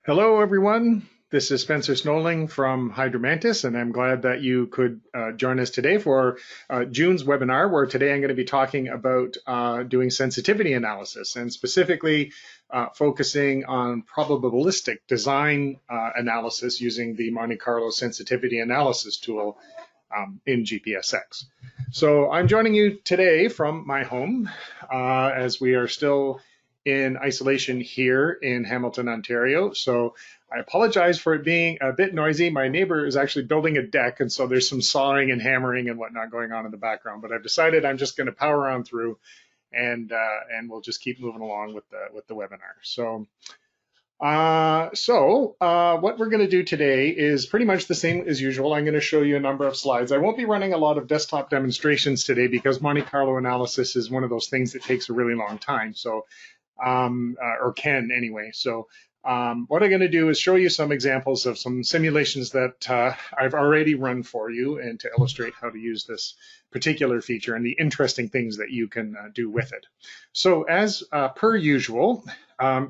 Hello, everyone. This is Spencer Snolling from Hydromantis, and I'm glad that you could join us today for June's webinar, where today I'm going to be talking about doing sensitivity analysis, and specifically focusing on probabilistic design analysis using the Monte Carlo sensitivity analysis tool in GPSX. So I'm joining you today from my home as we are still in isolation here in Hamilton, Ontario. So I apologize for it being a bit noisy. My neighbor is actually building a deck, and so there's some sawing and hammering and whatnot going on in the background. But I've decided I'm just going to power on through, and we'll just keep moving along with the webinar. So what we're going to do today is pretty much the same as usual. I'm going to show you a number of slides. I won't be running a lot of desktop demonstrations today because Monte Carlo analysis is one of those things that takes a really long time. So or can anyway. So what I'm going to do is show you some examples of some simulations that I've already run for you, and to illustrate how to use this particular feature and the interesting things that you can do with it. So as per usual,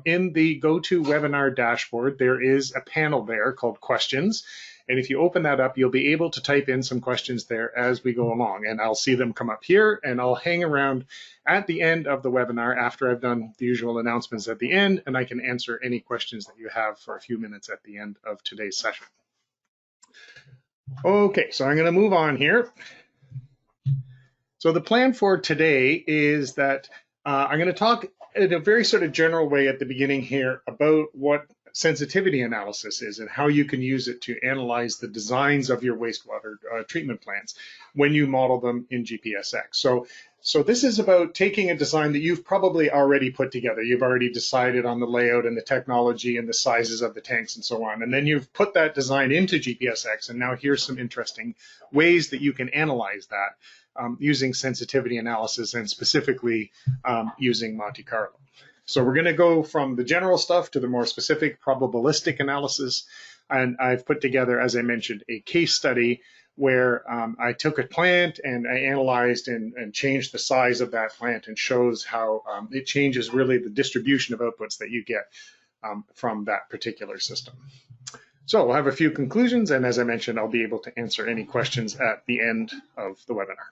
in the GoToWebinar dashboard, there is a panel there called Questions. And if you open that up, you'll be able to type in some questions there as we go along. And I'll see them come up here, and I'll hang around at the end of the webinar after I've done the usual announcements at the end, and I can answer any questions that you have for a few minutes at the end of today's session. Okay, so I'm going to move on here. So the plan for today is that I'm going to talk in a very sort of general way at the beginning here about what sensitivity analysis is and how you can use it to analyze the designs of your wastewater treatment plants when you model them in GPSX. So this is about taking a design that you've probably already put together. You've already decided on the layout and the technology and the sizes of the tanks and so on. And then you've put that design into GPSX, and now here's some interesting ways that you can analyze that using sensitivity analysis, and specifically using Monte Carlo. So we're going to go from the general stuff to the more specific probabilistic analysis. And I've put together, as I mentioned, a case study where I took a plant and I analyzed and changed the size of that plant, and shows how it changes really the distribution of outputs that you get from that particular system. So we'll have a few conclusions, and as I mentioned, I'll be able to answer any questions at the end of the webinar.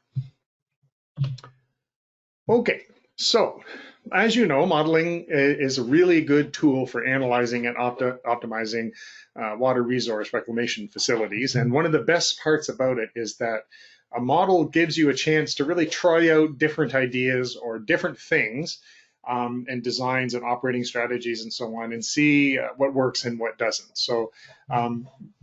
Okay, so as you know, modeling is a really good tool for analyzing and optimizing water resource reclamation facilities. And one of the best parts about it is that a model gives you a chance to really try out different ideas or different things and designs and operating strategies and so on, and see what works and what doesn't. So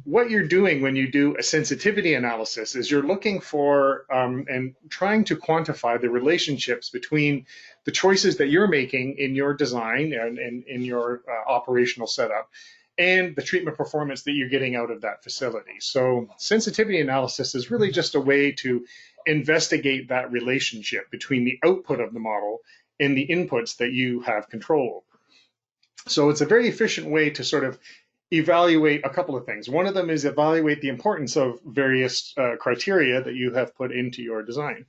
what you're doing when you do a sensitivity analysis is you're looking for and trying to quantify the relationships between the choices that you're making in your design and in your operational setup and the treatment performance that you're getting out of that facility. So sensitivity analysis is really just a way to investigate that relationship between the output of the model and the inputs that you have control over. So it's a very efficient way to sort of evaluate a couple of things. One of them is evaluate the importance of various criteria that you have put into your design.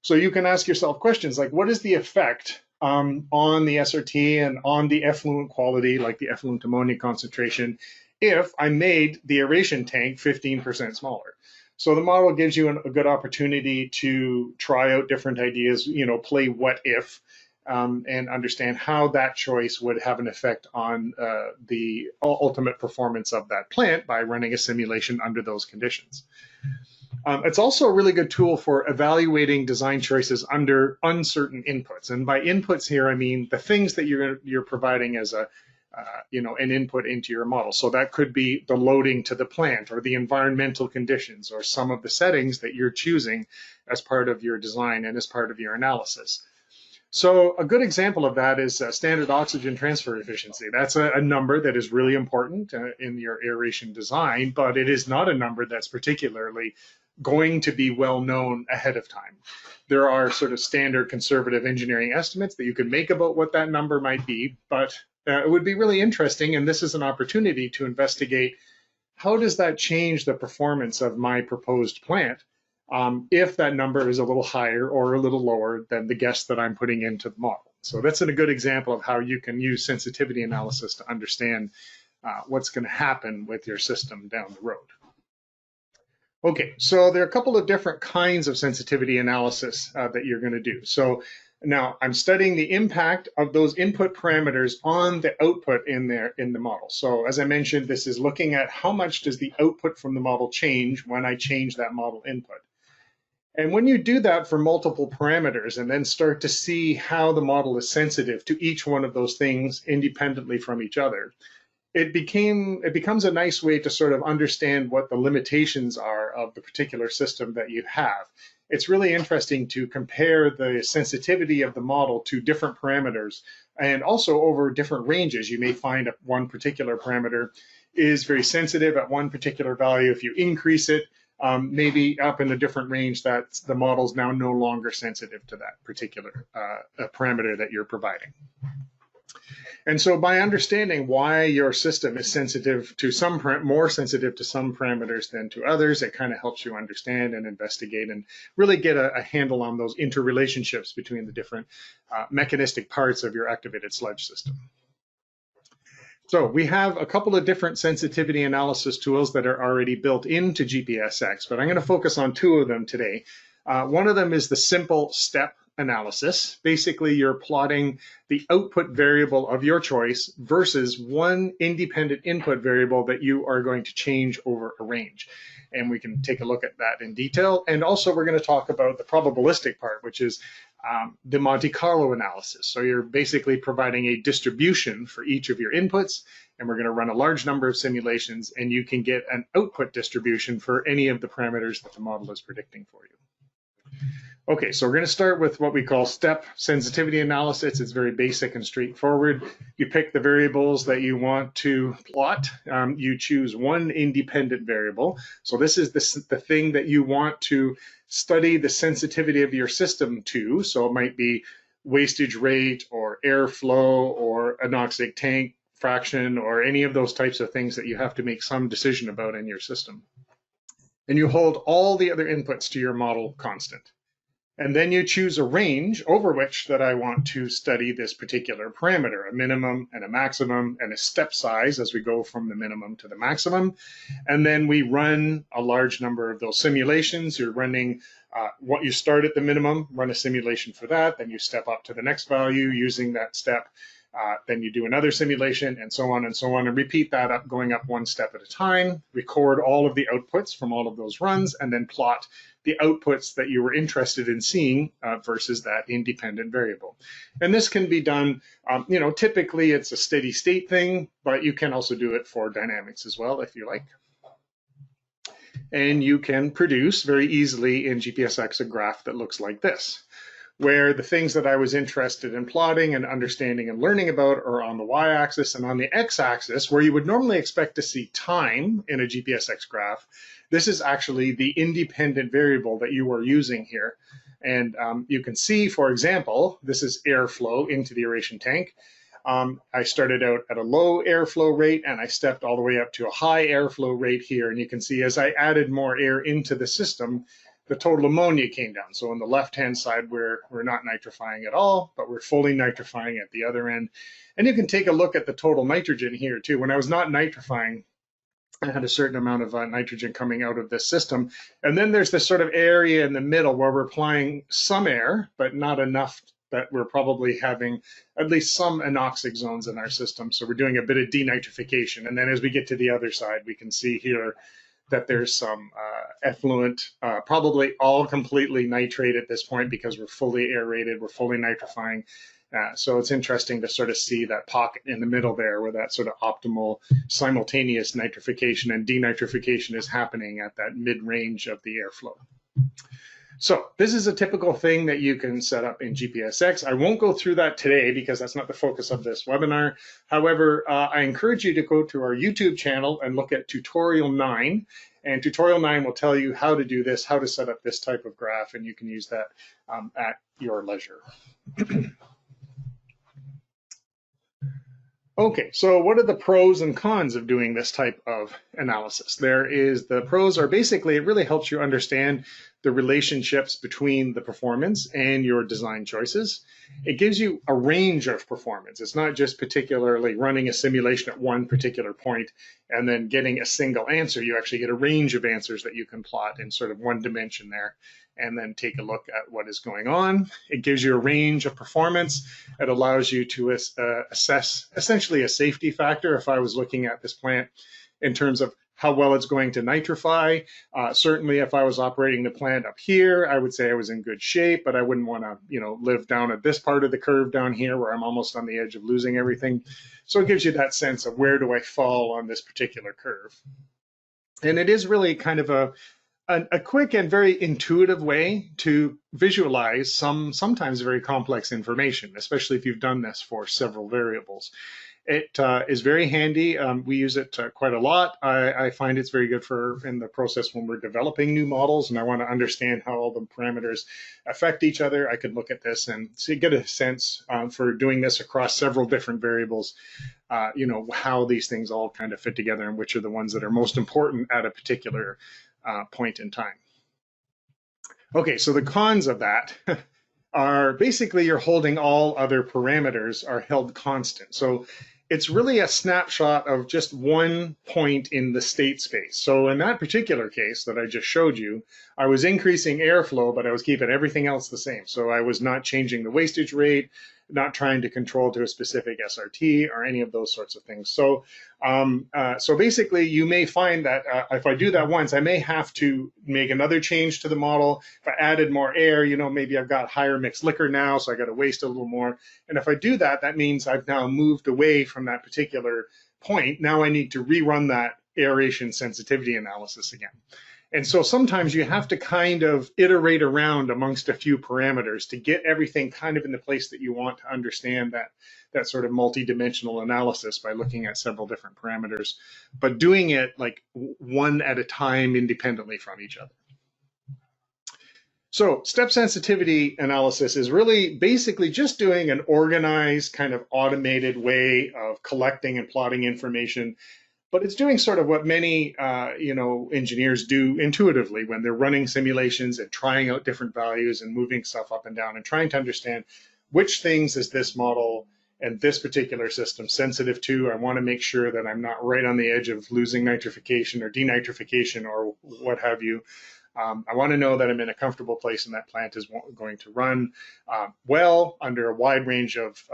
So you can ask yourself questions like, what is the effect on the SRT and on the effluent quality, like the effluent ammonia concentration, if I made the aeration tank 15% smaller? So the model gives you a good opportunity to try out different ideas, play what if, and understand how that choice would have an effect on the ultimate performance of that plant by running a simulation under those conditions. It's also a really good tool for evaluating design choices under uncertain inputs. And by inputs here, I mean the things that you're providing as an input into your model. So that could be the loading to the plant, or the environmental conditions, or some of the settings that you're choosing as part of your design and as part of your analysis. So a good example of that is standard oxygen transfer efficiency. That's a number that is really important in your aeration design, but it is not a number that's particularly going to be well known ahead of time. There are sort of standard conservative engineering estimates that you can make about what that number might be, but it would be really interesting, and this is an opportunity to investigate how does that change the performance of my proposed plant if that number is a little higher or a little lower than the guess that I'm putting into the model. So that's a good example of how you can use sensitivity analysis to understand what's going to happen with your system down the road. Okay, so there are a couple of different kinds of sensitivity analysis that you're going to do. So now I'm studying the impact of those input parameters on the output in the model. So as I mentioned, this is looking at how much does the output from the model change when I change that model input. And when you do that for multiple parameters and then start to see how the model is sensitive to each one of those things independently from each other, it becomes a nice way to sort of understand what the limitations are of the particular system that you have. It's really interesting to compare the sensitivity of the model to different parameters and also over different ranges. You may find that one particular parameter is very sensitive at one particular value. If you increase it, maybe up in a different range, that the model's now no longer sensitive to that particular parameter that you're providing. And so by understanding why your system is sensitive to more sensitive to some parameters than to others, it kind of helps you understand and investigate and really get a handle on those interrelationships between the different mechanistic parts of your activated sludge system. So we have a couple of different sensitivity analysis tools that are already built into GPSX, but I'm going to focus on two of them today. One of them is the simple step analysis. Basically, you're plotting the output variable of your choice versus one independent input variable that you are going to change over a range. And we can take a look at that in detail. And also, we're going to talk about the probabilistic part, which is the Monte Carlo analysis. So you're basically providing a distribution for each of your inputs, and we're going to run a large number of simulations, and you can get an output distribution for any of the parameters that the model is predicting for you. Okay, so we're going to start with what we call step sensitivity analysis. It's very basic and straightforward. You pick the variables that you want to plot. You choose one independent variable. So this is the thing that you want to study the sensitivity of your system to. So it might be wastage rate or airflow or anoxic tank fraction or any of those types of things that you have to make some decision about in your system. And you hold all the other inputs to your model constant. And then you choose a range over which that I want to study this particular parameter, a minimum and a maximum and a step size as we go from the minimum to the maximum. And then we run a large number of those simulations. You're running what you start at the minimum, run a simulation for that, then you step up to the next value using that step. Then you do another simulation and so on, and repeat that up, going up one step at a time, record all of the outputs from all of those runs, and then plot the outputs that you were interested in seeing versus that independent variable. And this can be done, typically it's a steady state thing, but you can also do it for dynamics as well if you like. And you can produce very easily in GPSX a graph that looks like this, where the things that I was interested in plotting and understanding and learning about are on the y-axis, and on the x-axis, where you would normally expect to see time in a GPSX graph, this is actually the independent variable that you are using here. And you can see, for example, this is airflow into the aeration tank. I started out at a low airflow rate and I stepped all the way up to a high airflow rate here. And you can see as I added more air into the system, the total ammonia came down. So on the left-hand side, we're not nitrifying at all, but we're fully nitrifying at the other end. And you can take a look at the total nitrogen here too. When I was not nitrifying, I had a certain amount of nitrogen coming out of this system. And then there's this sort of area in the middle where we're applying some air, but not enough that we're probably having at least some anoxic zones in our system. So we're doing a bit of denitrification. And then as we get to the other side, we can see here that there's some effluent, probably all completely nitrate at this point because we're fully aerated, we're fully nitrifying. So it's interesting to sort of see that pocket in the middle there where that sort of optimal simultaneous nitrification and denitrification is happening at that mid-range of the airflow. So this is a typical thing that you can set up in GPSX. I won't go through that today because that's not the focus of this webinar. However, I encourage you to go to our YouTube channel and look at tutorial 9. And tutorial 9 will tell you how to do this, how to set up this type of graph, and you can use that at your leisure. Okay, so what are the pros and cons of doing this type of analysis? The pros are basically, it really helps you understand the relationships between the performance and your design choices. It gives you a range of performance. It's not just particularly running a simulation at one particular point and then getting a single answer. You actually get a range of answers that you can plot in sort of one dimension there, and then take a look at what is going on. It gives you a range of performance. It allows you to assess essentially a safety factor. If I was looking at this plant in terms of how well it's going to nitrify. Certainly, if I was operating the plant up here, I would say I was in good shape, but I wouldn't want to, live down at this part of the curve down here where I'm almost on the edge of losing everything. So it gives you that sense of where do I fall on this particular curve. And it is really kind of a quick and very intuitive way to visualize sometimes very complex information, especially if you've done this for several variables. It is very handy. We use it quite a lot. I find it's very good in the process when we're developing new models and I want to understand how all the parameters affect each other. I could look at this and get a sense for doing this across several different variables, how these things all kind of fit together and which are the ones that are most important at a particular point in time. Okay, so the cons of that are basically you're holding all other parameters are held constant. So it's really a snapshot of just one point in the state space. So in that particular case that I just showed you, I was increasing airflow, but I was keeping everything else the same. So I was not changing the wastage rate, not trying to control to a specific SRT or any of those sorts of things. So, so basically, you may find that if I do that once, I may have to make another change to the model. If I added more air, maybe I've got higher mixed liquor now, so I got to waste a little more. And if I do that, that means I've now moved away from that particular point. Now I need to rerun that aeration sensitivity analysis again. And so sometimes you have to kind of iterate around amongst a few parameters to get everything kind of in the place that you want to understand that sort of multi-dimensional analysis by looking at several different parameters, but doing it like one at a time independently from each other. So step sensitivity analysis is really basically just doing an organized kind of automated way of collecting and plotting information. But it's doing sort of what many, engineers do intuitively when they're running simulations and trying out different values and moving stuff up and down and trying to understand which things is this model and this particular system sensitive to. I want to make sure that I'm not right on the edge of losing nitrification or denitrification or what have you. I want to know that I'm in a comfortable place and that plant is going to run well under a wide range of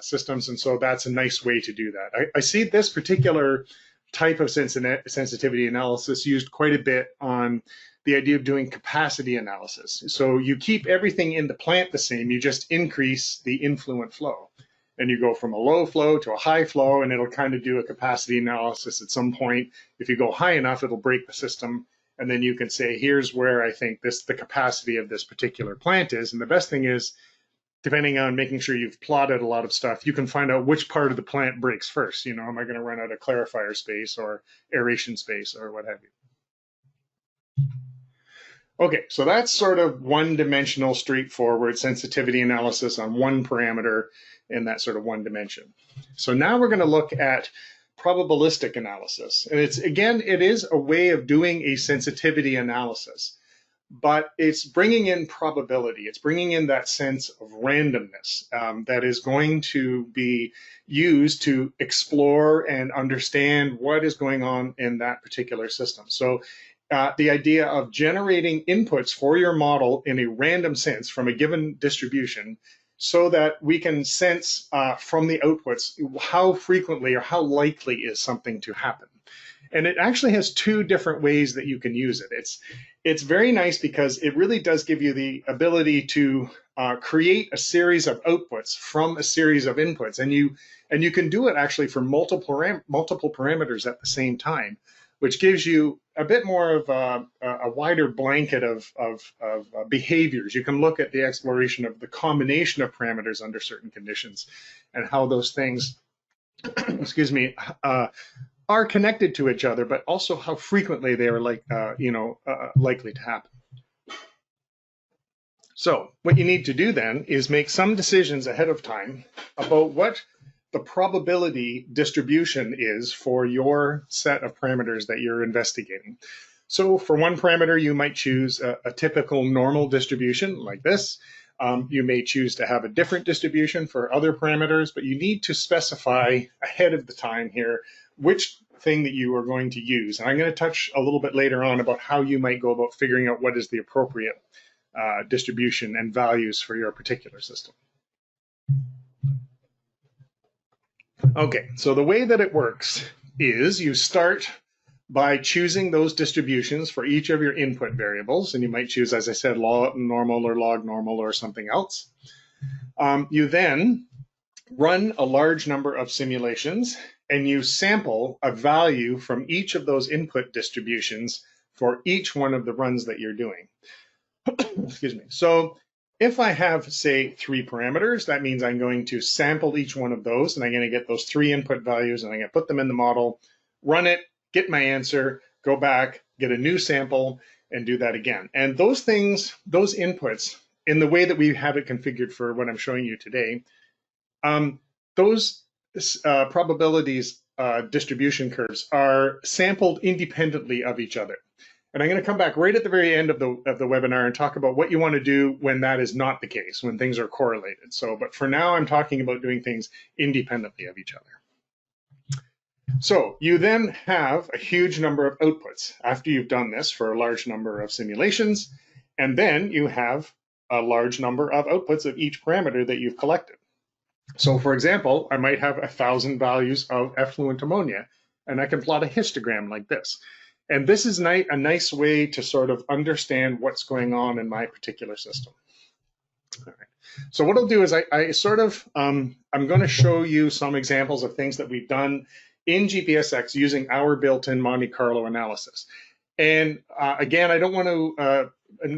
systems. And so that's a nice way to do that. I see this particular type of sensitivity analysis used quite a bit on the idea of doing capacity analysis. So you keep everything in the plant the same, you just increase the influent flow. And you go from a low flow to a high flow, and it'll kind of do a capacity analysis at some point. If you go high enough, it'll break the system. And then you can say, here's where I think the capacity of this particular plant is. And the best thing is, depending on making sure you've plotted a lot of stuff, you can find out which part of the plant breaks first. Am I going to run out of clarifier space or aeration space or what have you? Okay, so that's sort of one-dimensional, straightforward sensitivity analysis on one parameter in that sort of one dimension. So now we're going to look at probabilistic analysis. And it is a way of doing a sensitivity analysis. But it's bringing in probability. It's bringing in that sense of randomness that is going to be used to explore and understand what is going on in that particular system. So the idea of generating inputs for your model in a random sense from a given distribution so that we can sense from the outputs how frequently or how likely is something to happen. And it actually has two different ways that you can use it. It's very nice because it really does give you the ability to create a series of outputs from a series of inputs, and you can do it actually for multiple parameters at the same time, which gives you a bit more of a wider blanket of behaviors. You can look at the exploration of the combination of parameters under certain conditions and how those things, excuse me, are connected to each other, but also how frequently they are likely to happen. So what you need to do then is make some decisions ahead of time about what the probability distribution is for your set of parameters that you're investigating. So for one parameter, you might choose a typical normal distribution like this. You may choose to have a different distribution for other parameters, but you need to specify ahead of the time here which thing that you are going to use. And I'm going to touch a little bit later on about how you might go about figuring out what is the appropriate distribution and values for your particular system. Okay, so the way that it works is you start by choosing those distributions for each of your input variables, and you might choose, as I said, log normal or something else. You then run a large number of simulations, and you sample a value from each of those input distributions for each one of the runs that you're doing. Excuse me. So if I have, say, 3 parameters, that means I'm going to sample each one of those, and I'm going to get those 3 input values, and I'm going to put them in the model, run it, get my answer, go back, get a new sample, and do that again. And those things, those inputs, in the way that we have it configured for what I'm showing you today, those probabilities distribution curves are sampled independently of each other. And I'm going to come back right at the very end of the webinar and talk about what you want to do when that is not the case, when things are correlated. So, but for now, I'm talking about doing things independently of each other. So you then have a huge number of outputs after you've done this for a large number of simulations, and then you have a large number of outputs of each parameter that you've collected. So for example, I might have 1,000 values of effluent ammonia, and I can plot a histogram like this. And this is a nice way to sort of understand what's going on in my particular system. All right. So what I'll do is I'm going to show you some examples of things that we've done in GPSX using our built-in Monte Carlo analysis. And again, I don't want to,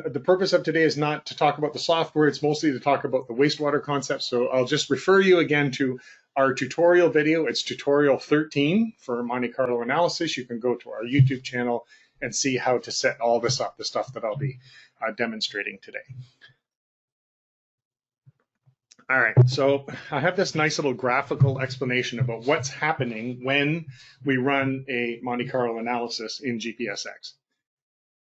the purpose of today is not to talk about the software, it's mostly to talk about the wastewater concept. So I'll just refer you again to our tutorial video. It's tutorial 13 for Monte Carlo analysis. You can go to our YouTube channel and see how to set all this up, the stuff that I'll be demonstrating today. All right, so I have this nice little graphical explanation about what's happening when we run a Monte Carlo analysis in GPSX.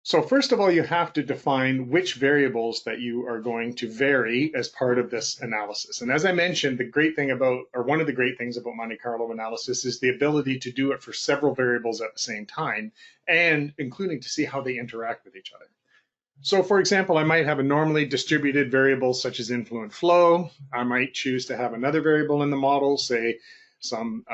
So first of all, you have to define which variables that you are going to vary as part of this analysis. And as I mentioned, the great thing about, or one of the great things about Monte Carlo analysis is the ability to do it for several variables at the same time, and including to see how they interact with each other. So for example, I might have a normally distributed variable such as influent flow. I might choose to have another variable in the model, say some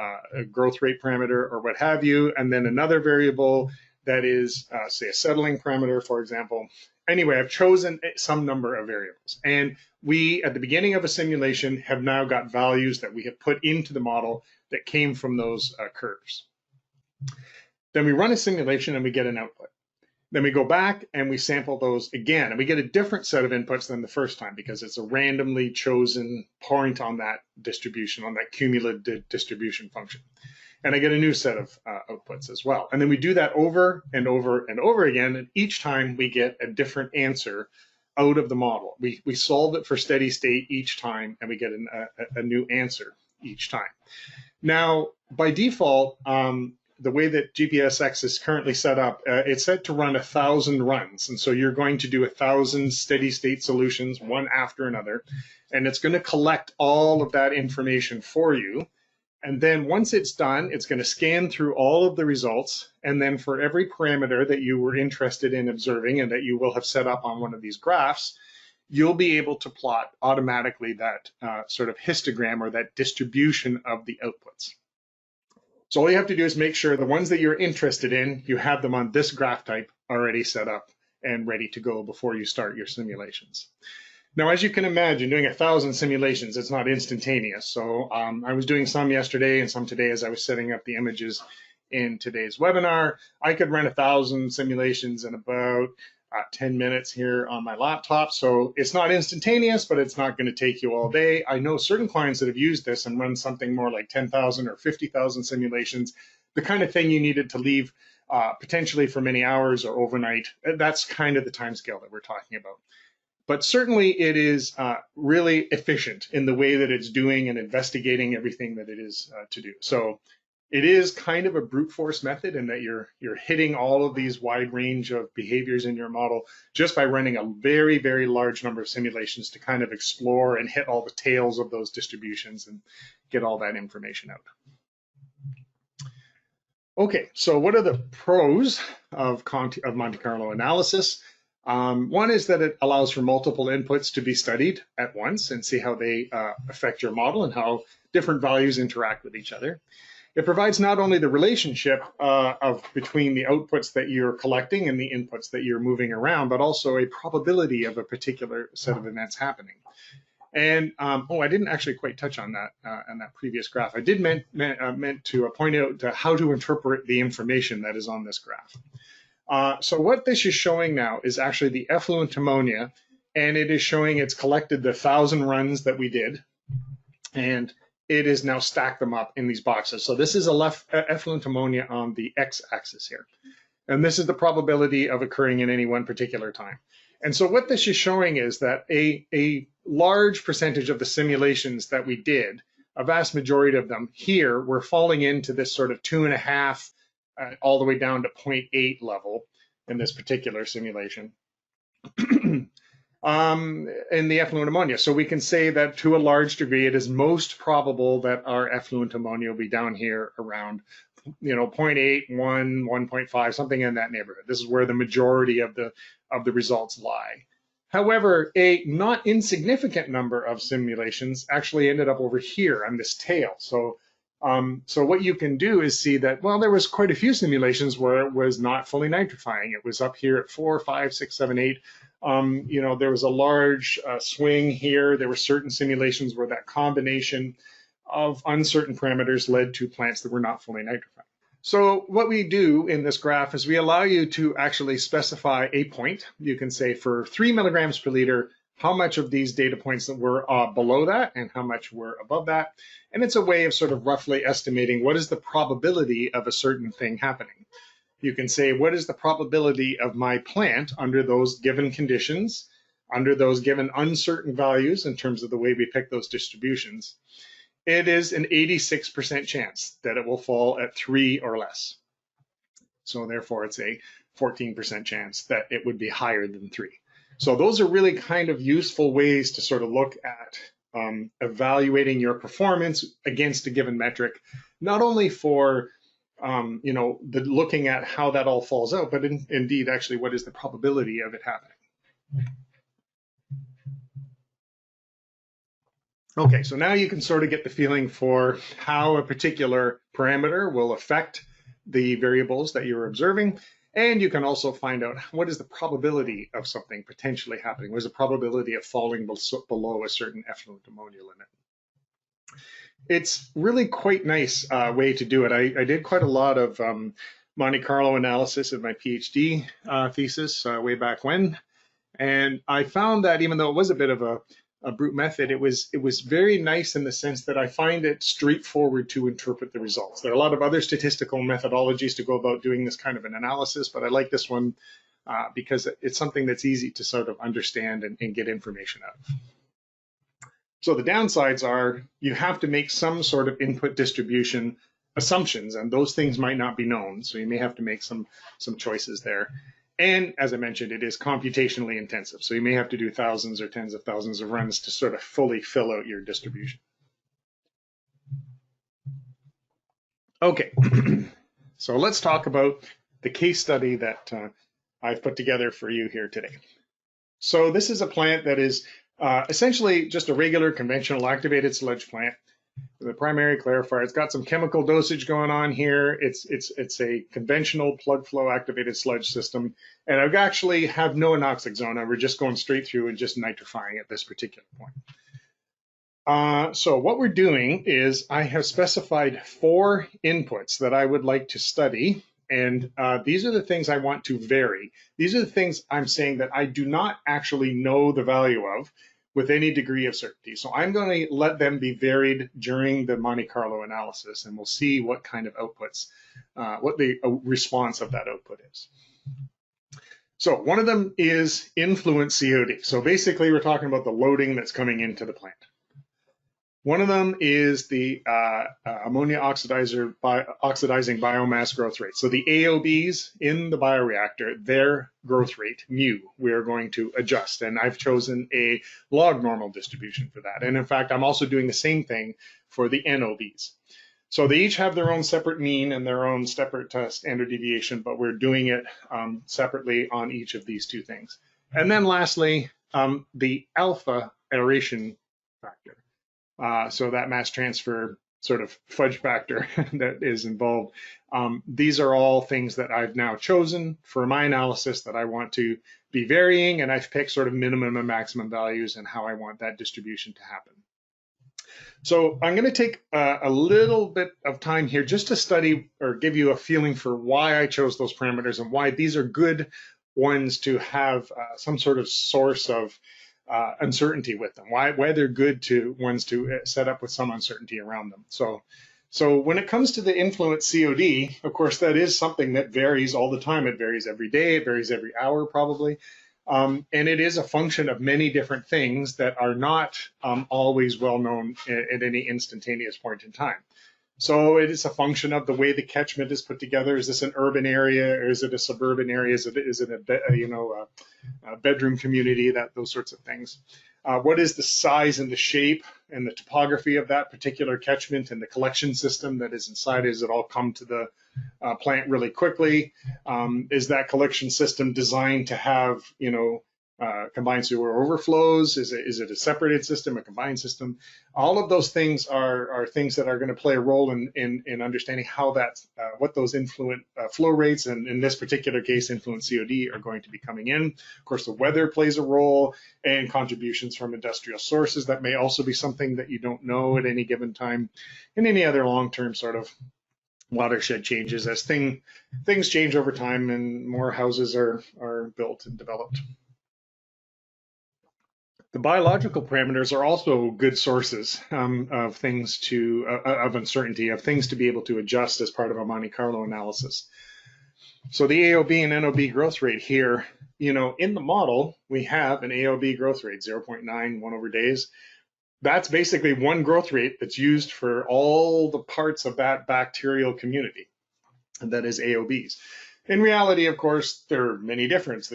growth rate parameter or what have you, and then another variable that is, say, a settling parameter, for example. Anyway, I've chosen some number of variables. And we, at the beginning of a simulation, have now got values that we have put into the model that came from those curves. Then we run a simulation and we get an output. Then we go back and we sample those again, and we get a different set of inputs than the first time because it's a randomly chosen point on that distribution, on that cumulative distribution function. And I get a new set of outputs as well. And then we do that over and over and over again, and each time we get a different answer out of the model. We solve it for steady state each time, and we get a new answer each time. Now, by default, the way that GPSX is currently set up, it's set to run 1,000 runs. And so you're going to do 1,000 steady state solutions, one after another, and it's going to collect all of that information for you. And then once it's done, it's going to scan through all of the results. And then for every parameter that you were interested in observing and that you will have set up on one of these graphs, you'll be able to plot automatically that sort of histogram or that distribution of the outputs. So all you have to do is make sure the ones that you're interested in, you have them on this graph type already set up and ready to go before you start your simulations. Now, as you can imagine, doing 1,000 simulations, it's not instantaneous. So I was doing some yesterday and some today as I was setting up the images in today's webinar. I could run 1,000 simulations in about 10 minutes here on my laptop. So it's not instantaneous, but it's not going to take you all day. I know certain clients that have used this and run something more like 10,000 or 50,000 simulations, the kind of thing you needed to leave potentially for many hours or overnight. That's kind of the time scale that we're talking about. But certainly it is really efficient in the way that it's doing and investigating everything that it is to do. So It is kind of a brute force method in that you're hitting all of these wide range of behaviors in your model just by running a very, very large number of simulations to kind of explore and hit all the tails of those distributions and get all that information out. Okay, so what are the pros of Monte Carlo analysis? One is that it allows for multiple inputs to be studied at once and see how they affect your model and how different values interact with each other. It provides not only the relationship between the outputs that you're collecting and the inputs that you're moving around, but also a probability of a particular set of events happening. And I didn't actually quite touch on that previous graph. I did meant to point out how to interpret the information that is on this graph. So what this is showing now is actually the effluent ammonia, and it is showing it's collected the 1,000 runs that we did, and it is now stacked them up in these boxes. So this is effluent ammonia on the x-axis here. And this is the probability of occurring in any one particular time. And so what this is showing is that a large percentage of the simulations that we did, a vast majority of them here, were falling into this sort of 2.5 all the way down to 0.8 level in this particular simulation. In the effluent ammonia. So we can say that to a large degree, it is most probable that our effluent ammonia will be down here around, 0.8, 1, 1.5, something in that neighborhood. This is where the majority of the results lie. However, a not insignificant number of simulations actually ended up over here on this tail. So what you can do is see that, well, there was quite a few simulations where it was not fully nitrifying. It was up here at 4, 5, 6, 7, 8. There was a large swing here. There were certain simulations where that combination of uncertain parameters led to plants that were not fully nitrifying. So what we do in this graph is we allow you to actually specify a point. You can say for 3 milligrams per liter, how much of these data points that were below that and how much were above that. And it's a way of sort of roughly estimating what is the probability of a certain thing happening. You can say, what is the probability of my plant under those given conditions, under those given uncertain values in terms of the way we pick those distributions? It is an 86% chance that it will fall at 3 or less. So therefore, it's a 14% chance that it would be higher than 3. So those are really kind of useful ways to sort of look at evaluating your performance against a given metric, not only for looking at how that all falls out, but indeed, actually, what is the probability of it happening? Okay, so now you can sort of get the feeling for how a particular parameter will affect the variables that you're observing. And you can also find out what is the probability of something potentially happening. What is the probability of falling below a certain effluent ammonia limit? It's really quite nice way to do it. I did quite a lot of Monte Carlo analysis in my PhD thesis way back when. And I found that even though it was a bit of a brute method, it was very nice in the sense that I find it straightforward to interpret the results. There are a lot of other statistical methodologies to go about doing this kind of an analysis, but I like this one because it's something that's easy to sort of understand and get information out of. So the downsides are you have to make some sort of input distribution assumptions, and those things might not be known. So you may have to make some choices there. And as I mentioned, it is computationally intensive. So you may have to do thousands or tens of thousands of runs to sort of fully fill out your distribution. Okay, so let's talk about the case study that I've put together for you here today. So this is a plant that is essentially just a regular conventional activated sludge plant. The primary clarifier, it's got some chemical dosage going on here. It's a conventional plug flow activated sludge system. And I actually have no anoxic zone. We're just going straight through and just nitrifying at this particular point. So what we're doing is I have specified 4 inputs that I would like to study. And these are the things I want to vary. These are the things I'm saying that I do not actually know the value of with any degree of certainty. So I'm going to let them be varied during the Monte Carlo analysis, and we'll see what kind of outputs, what the response of that output is. So one of them is influent COD. So basically, we're talking about the loading that's coming into the plant. One of them is the ammonia oxidizing biomass growth rate. So the AOBs in the bioreactor, their growth rate, mu, we're going to adjust. And I've chosen a log normal distribution for that. And in fact, I'm also doing the same thing for the NOBs. So they each have their own separate mean and their own separate standard deviation, but we're doing it separately on each of these two things. And then lastly, the alpha aeration factor. So that mass transfer sort of fudge factor that is involved. These are all things that I've now chosen for my analysis that I want to be varying, and I've picked sort of minimum and maximum values and how I want that distribution to happen. So I'm going to take a little bit of time here just to study or give you a feeling for why I chose those parameters and why these are good ones to have some sort of source of uncertainty with them, why they're good to ones to set up with some uncertainty around them. So when it comes to the influent COD, of course, that is something that varies all the time. It varies every day, it varies every hour probably. And it is a function of many different things that are not always well known at any instantaneous point in time. So it is a function of the way the catchment is put together. Is this an urban area, or is it a suburban area? Is it a bedroom community? Those sorts of things. What is the size and the shape and the topography of that particular catchment and the collection system that is inside? Does it all come to the plant really quickly? Is that collection system designed to have, combined sewer overflows? Is it a separated system, a combined system? All of those things are things that are going to play a role in understanding how what those influent flow rates, and in this particular case, influent COD, are going to be coming in. Of course, the weather plays a role, and contributions from industrial sources. That may also be something that you don't know at any given time, and any other long-term sort of watershed changes as things change over time and more houses are built and developed. The biological parameters are also good sources of things of uncertainty, of things to be able to adjust as part of a Monte Carlo analysis. So the AOB and NOB growth rate here, in the model, we have an AOB growth rate, 0.9, 1 over days. That's basically one growth rate that's used for all the parts of that bacterial community, and that is AOBs. In reality, of course, there are many different.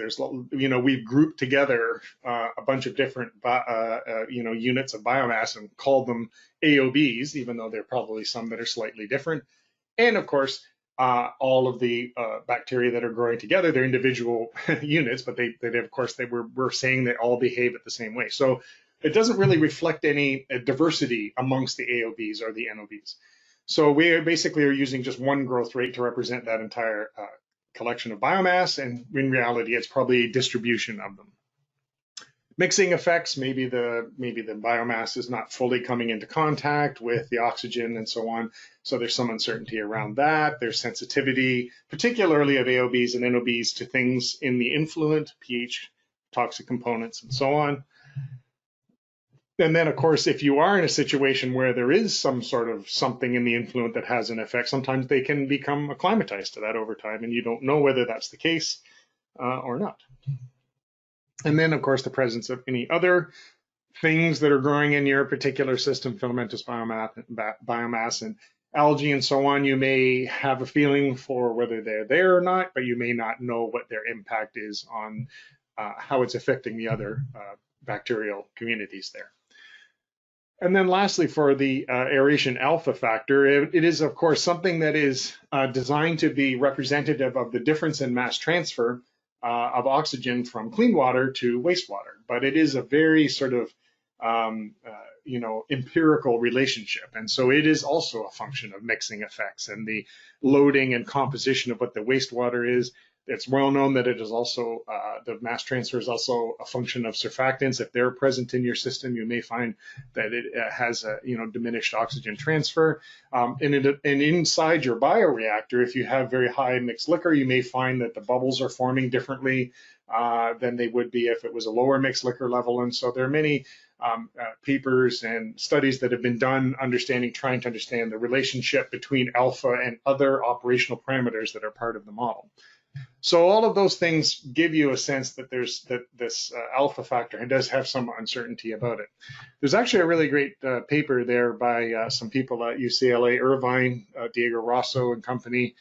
We've grouped together a bunch of different, units of biomass and called them AOBs, even though there are probably some that are slightly different. And of course, all of the bacteria that are growing together, they're individual units, but we're saying they all behave at the same way. So it doesn't really reflect any diversity amongst the AOBs or the NOBs. So we basically are using just one growth rate to represent that entire collection of biomass, and in reality, it's probably a distribution of them. Mixing effects, maybe the biomass is not fully coming into contact with the oxygen and so on. So there's some uncertainty around that. There's sensitivity, particularly of AOBs and NOBs, to things in the influent, pH, toxic components, and so on. And then, of course, if you are in a situation where there is some sort of something in the influent that has an effect, sometimes they can become acclimatized to that over time, and you don't know whether that's the case or not. And then, of course, the presence of any other things that are growing in your particular system, filamentous biomass and algae and so on. You may have a feeling for whether they're there or not, but you may not know what their impact is on how it's affecting the other bacterial communities there. And then lastly, for the aeration alpha factor, it is, of course, something that is designed to be representative of the difference in mass transfer of oxygen from clean water to wastewater. But it is a very sort of, empirical relationship. And so it is also a function of mixing effects and the loading and composition of what the wastewater is. It's well known that it is also, the mass transfer is also a function of surfactants. If they're present in your system, you may find that it has a diminished oxygen transfer. And inside your bioreactor, if you have very high mixed liquor, you may find that the bubbles are forming differently than they would be if it was a lower mixed liquor level. And so there are many papers and studies that have been done trying to understand the relationship between alpha and other operational parameters that are part of the model. So all of those things give you a sense that this alpha factor does have some uncertainty about it. There's actually a really great paper there by some people at UCLA, Irvine, Diego Rosso and company.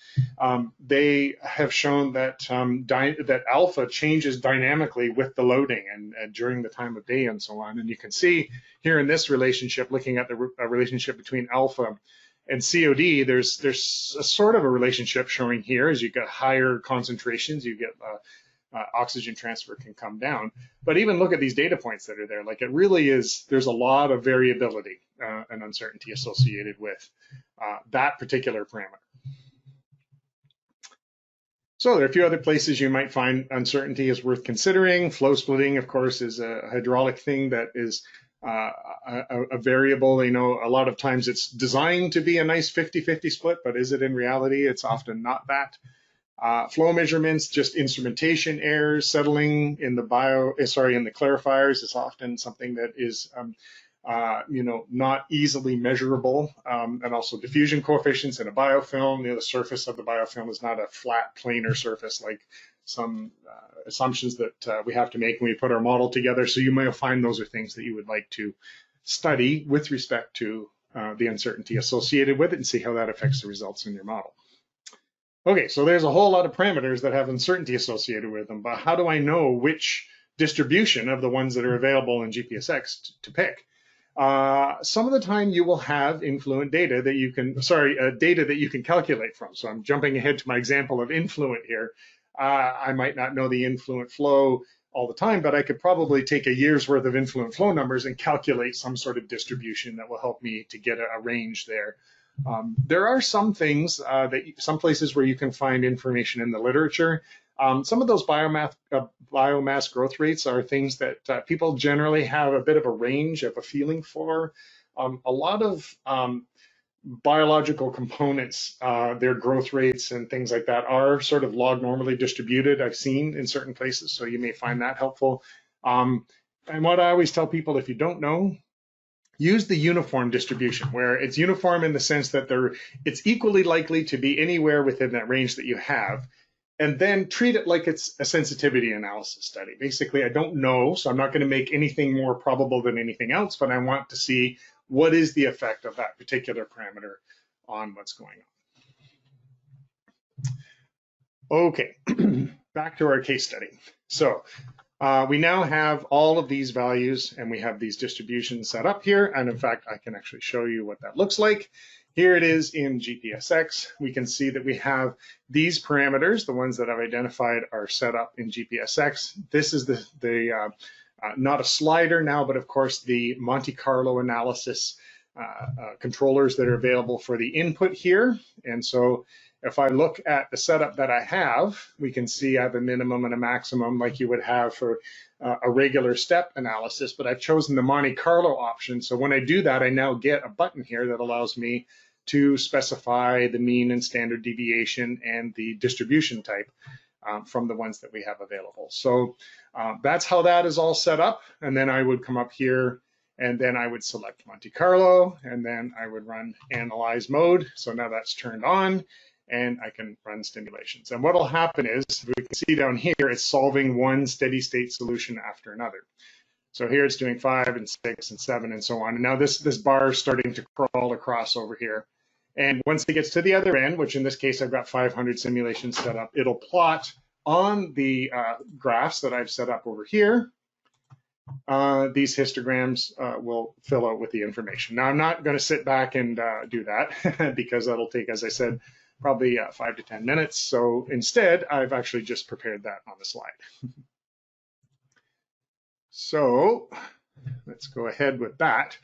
They have shown that that alpha changes dynamically with the loading and during the time of day and so on. And you can see here in this relationship, looking at the relationship between alpha and COD, there's a sort of a relationship showing here. As you get higher concentrations, you get oxygen transfer can come down. But even look at these data points that are there. Like it really is, there's a lot of variability and uncertainty associated with that particular parameter. So there are a few other places you might find uncertainty is worth considering. Flow splitting, of course, is a hydraulic thing that is a variable. You know, a lot of times it's designed to be a nice 50-50 split, but is it in reality? It's often not that. Flow measurements, just instrumentation errors, settling in the in the clarifiers is often something that is you know, not easily measurable, and also diffusion coefficients in a biofilm. You know, the surface of the biofilm is not a flat planar surface like some assumptions that we have to make when we put our model together. So you might find those are things that you would like to study with respect to the uncertainty associated with it and see how that affects the results in your model. Okay, so there's a whole lot of parameters that have uncertainty associated with them, but how do I know which distribution of the ones that are available in GPSX to pick? Some of the time you will have influent data that you can, data that you can calculate from. So I'm jumping ahead to my example of influent here. I might not know the influent flow all the time, but I could probably take a year's worth of influent flow numbers and calculate some sort of distribution that will help me to get a range there. There are some things some places where you can find information in the literature. Some of those biomass growth rates are things that people generally have a bit of a range of a feeling for. A lot of biological components, their growth rates and things like that are sort of log normally distributed, I've seen in certain places, so you may find that helpful. And what I always tell people, if you don't know, use the uniform distribution, where it's uniform in the sense that it's equally likely to be anywhere within that range that you have, and then treat it like it's a sensitivity analysis study. Basically, I don't know, so I'm not going to make anything more probable than anything else, but I want to see what is the effect of that particular parameter on what's going on. Okay, back to our case study. So we now have all of these values and we have these distributions set up here. And in fact, I can actually show you what that looks like. Here it is in GPSX. We can see that we have these parameters, the ones that I've identified are set up in GPSX. This is the not a slider now, but of course the Monte Carlo analysis controllers that are available for the input here. And so if I look at the setup that I have, we can see I have a minimum and a maximum like you would have for a regular step analysis, but I've chosen the Monte Carlo option. So when I do that, I now get a button here that allows me to specify the mean and standard deviation and the distribution type from the ones that we have available. So that's how that is all set up. And then I would come up here and then I would select Monte Carlo and then I would run analyze mode. So now that's turned on and I can run simulations. And what will happen is, we can see down here, it's solving one steady state solution after another. So here it's doing 5 and 6 and 7 and so on. And now this bar is starting to crawl across over here. And once it gets to the other end, which in this case I've got 500 simulations set up, it'll plot on the graphs that I've set up over here. These histograms will fill out with the information. Now I'm not going to sit back and do that because that'll take, as I said, probably 5 to 10 minutes. So instead, I've actually just prepared that on the slide. So let's go ahead with that.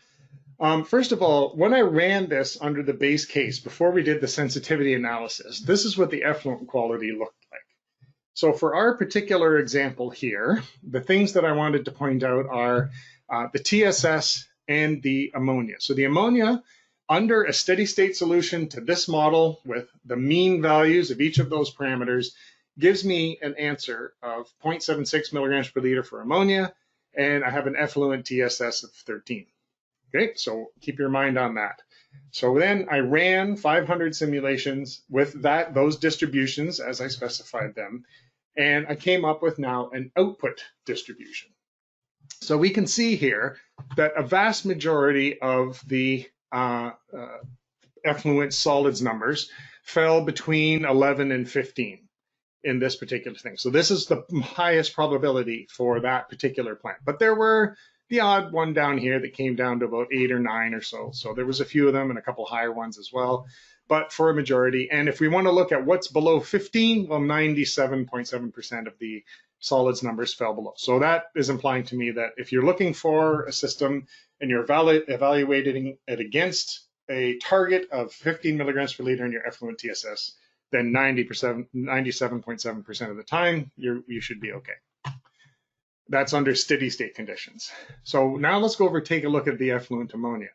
First of all, when I ran this under the base case, before we did the sensitivity analysis, this is what the effluent quality looked like. So for our particular example here, the things that I wanted to point out are the TSS and the ammonia. So the ammonia, under a steady state solution to this model with the mean values of each of those parameters, gives me an answer of 0.76 milligrams per liter for ammonia, and I have an effluent TSS of 13. Okay, so keep your mind on that. So then I ran 500 simulations with those distributions as I specified them, and I came up with now an output distribution. So we can see here that a vast majority of the effluent solids numbers fell between 11 and 15 in this particular thing. So this is the highest probability for that particular plant. But there were the odd one down here that came down to about 8 or 9 or so. So there was a few of them and a couple higher ones as well, but for a majority. And if we want to look at what's below 15, well, 97.7% of the solids numbers fell below. So that is implying to me that if you're looking for a system and you're evaluating it against a target of 15 milligrams per liter in your effluent TSS, then 97.7% of the time, you should be okay. That's under steady state conditions. So now let's go over, take a look at the effluent ammonia.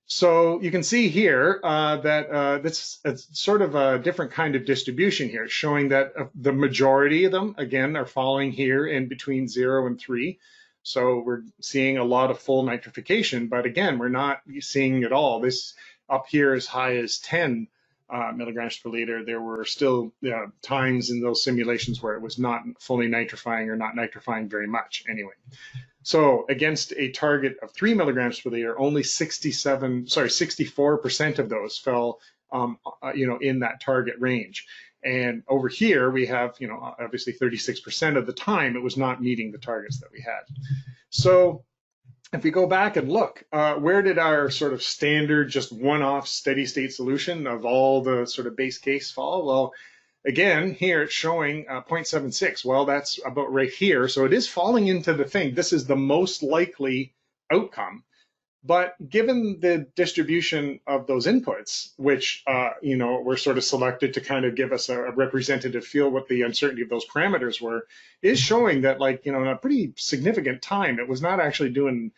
So you can see here that it's sort of a different kind of distribution here, showing that the majority of them, again, are falling here in between 0 and 3. So we're seeing a lot of full nitrification, but again, we're not seeing it all. This up here as high as 10 milligrams per liter. There were still times in those simulations where it was not fully nitrifying or not nitrifying very much anyway. So against a target of 3 milligrams per liter, only 64% of those fell, in that target range. And over here we have, obviously 36% of the time it was not meeting the targets that we had. So if we go back and look, where did our sort of standard, just one-off steady state solution of all the sort of base case fall? Well, again, here it's showing 0.76. Well, that's about right here. So it is falling into the thing. This is the most likely outcome. But given the distribution of those inputs, which, were sort of selected to kind of give us a representative feel what the uncertainty of those parameters were, is showing that, in a pretty significant time, it was not actually doing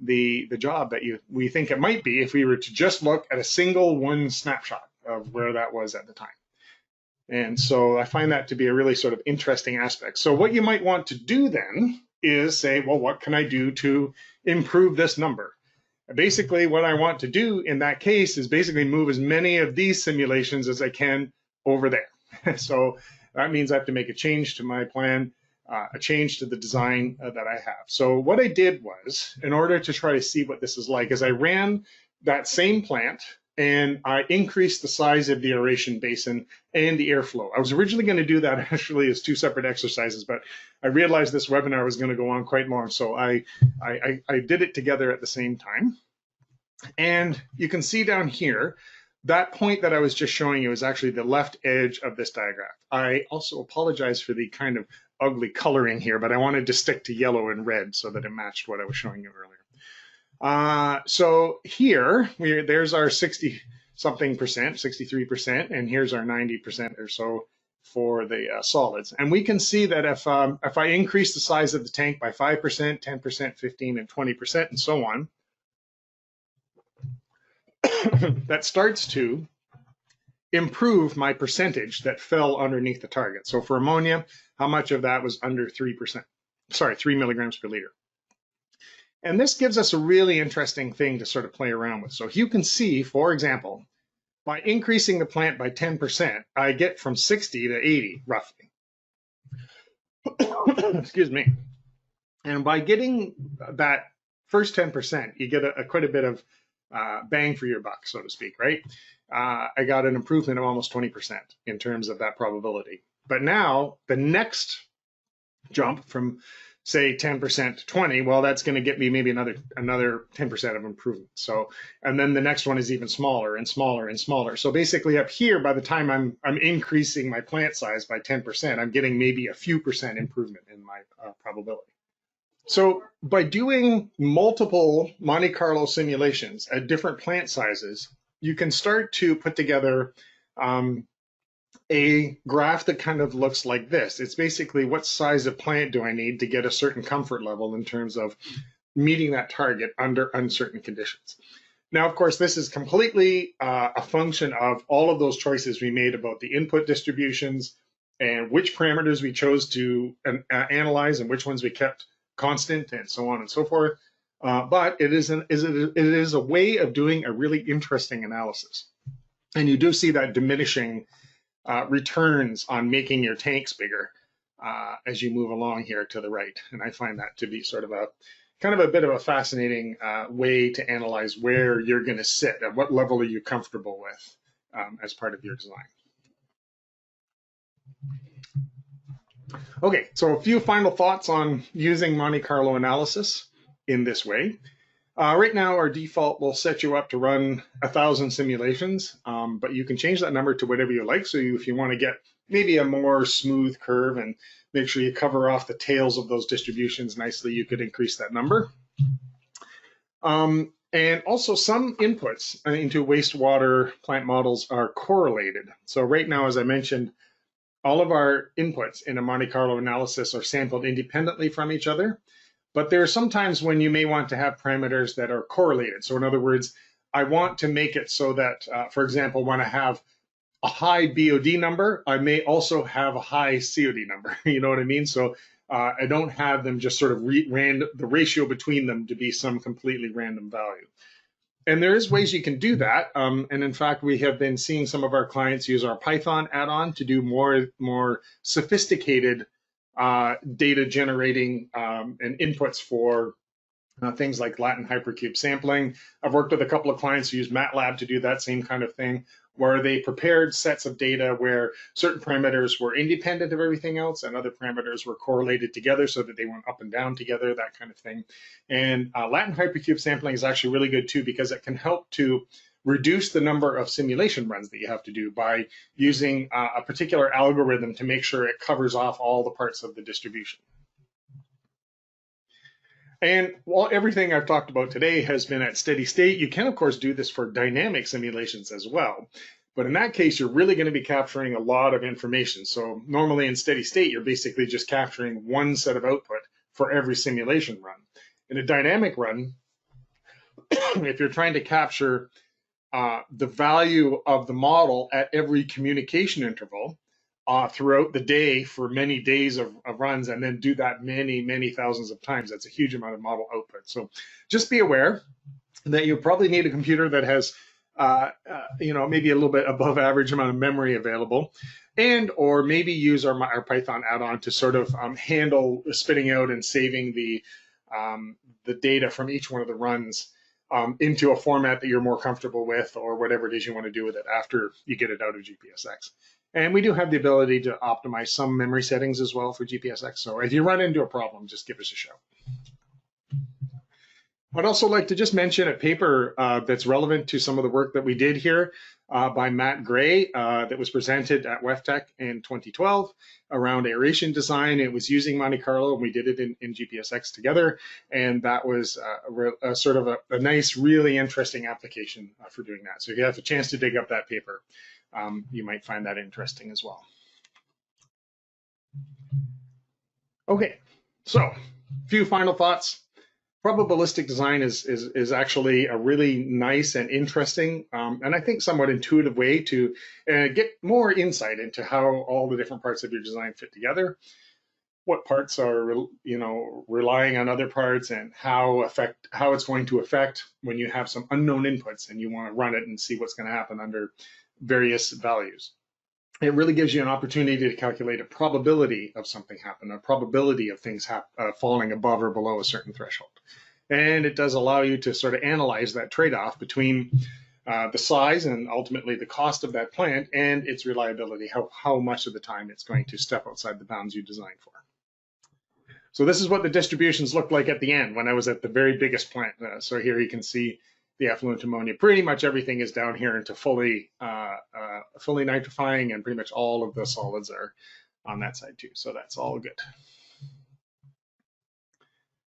the job that we think it might be if we were to just look at a single one snapshot of where that was at the time. And so I find that to be a really sort of interesting aspect. So what you might want to do then is say, well, what can I do to improve this number? Basically, what I want to do in that case is basically move as many of these simulations as I can over there. So that means I have to make a change to my plan, a change to the design that I have. So what I did was, in order to try to see what this is like, is I ran that same plant and I increased the size of the aeration basin and the airflow. I was originally going to do that actually as two separate exercises, but I realized this webinar was going to go on quite long, so I did it together at the same time. And you can see down here, that point that I was just showing you is actually the left edge of this diagram. I also apologize for the kind of ugly coloring here, but I wanted to stick to yellow and red so that it matched what I was showing you earlier. So here, there's our 60-something percent, 63%, and here's our 90% or so for the solids. And we can see that if I increase the size of the tank by 5%, 10%, 15, and 20%, and so on, that starts to improve my percentage that fell underneath the target. So for ammonia, how much of that was under 3%? Sorry, 3 milligrams per liter. And this gives us a really interesting thing to sort of play around with. So you can see, for example, by increasing the plant by 10%, I get from 60 to 80, roughly. Excuse me. And by getting that first 10%, you get quite a bit of bang for your buck, so to speak, right? I got an improvement of almost 20% in terms of that probability. But now the next jump from, say, 10% to 20, well, that's going to get me maybe another 10% of improvement. So, and then the next one is even smaller and smaller and smaller. So basically up here, by the time I'm increasing my plant size by 10%, I'm getting maybe a few percent improvement in my probability. So by doing multiple Monte Carlo simulations at different plant sizes, you can start to put together a graph that kind of looks like this. It's basically what size of plant do I need to get a certain comfort level in terms of meeting that target under uncertain conditions. Now, of course, this is completely a function of all of those choices we made about the input distributions and which parameters we chose to analyze and which ones we kept constant and so on and so forth. but it is a way of doing a really interesting analysis. And you do see that diminishing returns on making your tanks bigger as you move along here to the right. And I find that to be sort of a kind of a bit of a fascinating way to analyze where you're going to sit, at what level are you comfortable with as part of your design. Okay, so a few final thoughts on using Monte Carlo analysis in this way. Right now, our default will set you up to run 1,000 simulations, but you can change that number to whatever you like. So if you want to get maybe a more smooth curve and make sure you cover off the tails of those distributions nicely, you could increase that number. And also some inputs into wastewater plant models are correlated. So right now, as I mentioned, all of our inputs in a Monte Carlo analysis are sampled independently from each other. But there are some times when you may want to have parameters that are correlated. So in other words, I want to make it so that, for example, when I have a high BOD number, I may also have a high COD number. You know what I mean? So I don't have them just sort of the ratio between them to be some completely random value. And there is ways you can do that. And in fact, we have been seeing some of our clients use our Python add-on to do more sophisticated data generating and inputs for things like Latin hypercube sampling. I've worked with a couple of clients who use MATLAB to do that same kind of thing, where they prepared sets of data where certain parameters were independent of everything else and other parameters were correlated together so that they went up and down together, that kind of thing. And Latin hypercube sampling is actually really good too, because it can help to reduce the number of simulation runs that you have to do by using a particular algorithm to make sure it covers off all the parts of the distribution. And while everything I've talked about today has been at steady state, you can, of course, do this for dynamic simulations as well. But in that case, you're really going to be capturing a lot of information. So normally in steady state, you're basically just capturing one set of output for every simulation run. In a dynamic run, if you're trying to capture the value of the model at every communication interval throughout the day for many days of runs, and then do that many thousands of times, that's a huge amount of model output. So just be aware that you probably need a computer that has maybe a little bit above average amount of memory available, and or maybe use our Python add-on to sort of handle spitting out and saving the data from each one of the runs into a format that you're more comfortable with, or whatever it is you want to do with it after you get it out of GPSX. And we do have the ability to optimize some memory settings as well for GPSX. So if you run into a problem, just give us a shout. I'd also like to just mention a paper that's relevant to some of the work that we did here by Matt Gray that was presented at WEFTEC in 2012 around aeration design. It was using Monte Carlo, and we did it in GPSX together. And that was a sort of a nice, really interesting application for doing that. So if you have a chance to dig up that paper, you might find that interesting as well. Okay, so a few final thoughts. Probabilistic design is actually a really nice and interesting, and I think somewhat intuitive way to get more insight into how all the different parts of your design fit together, what parts are relying on other parts, and how it's going to affect when you have some unknown inputs and you want to run it and see what's going to happen under various values. It really gives you an opportunity to calculate a probability of something happening, a probability of things falling above or below a certain threshold. And it does allow you to sort of analyze that trade-off between the size and ultimately the cost of that plant and its reliability, how much of the time it's going to step outside the bounds you designed for. So this is what the distributions looked like at the end when I was at the very biggest plant. So here you can see the effluent ammonia. Pretty much everything is down here into fully nitrifying, and pretty much all of the solids are on that side too. So that's all good.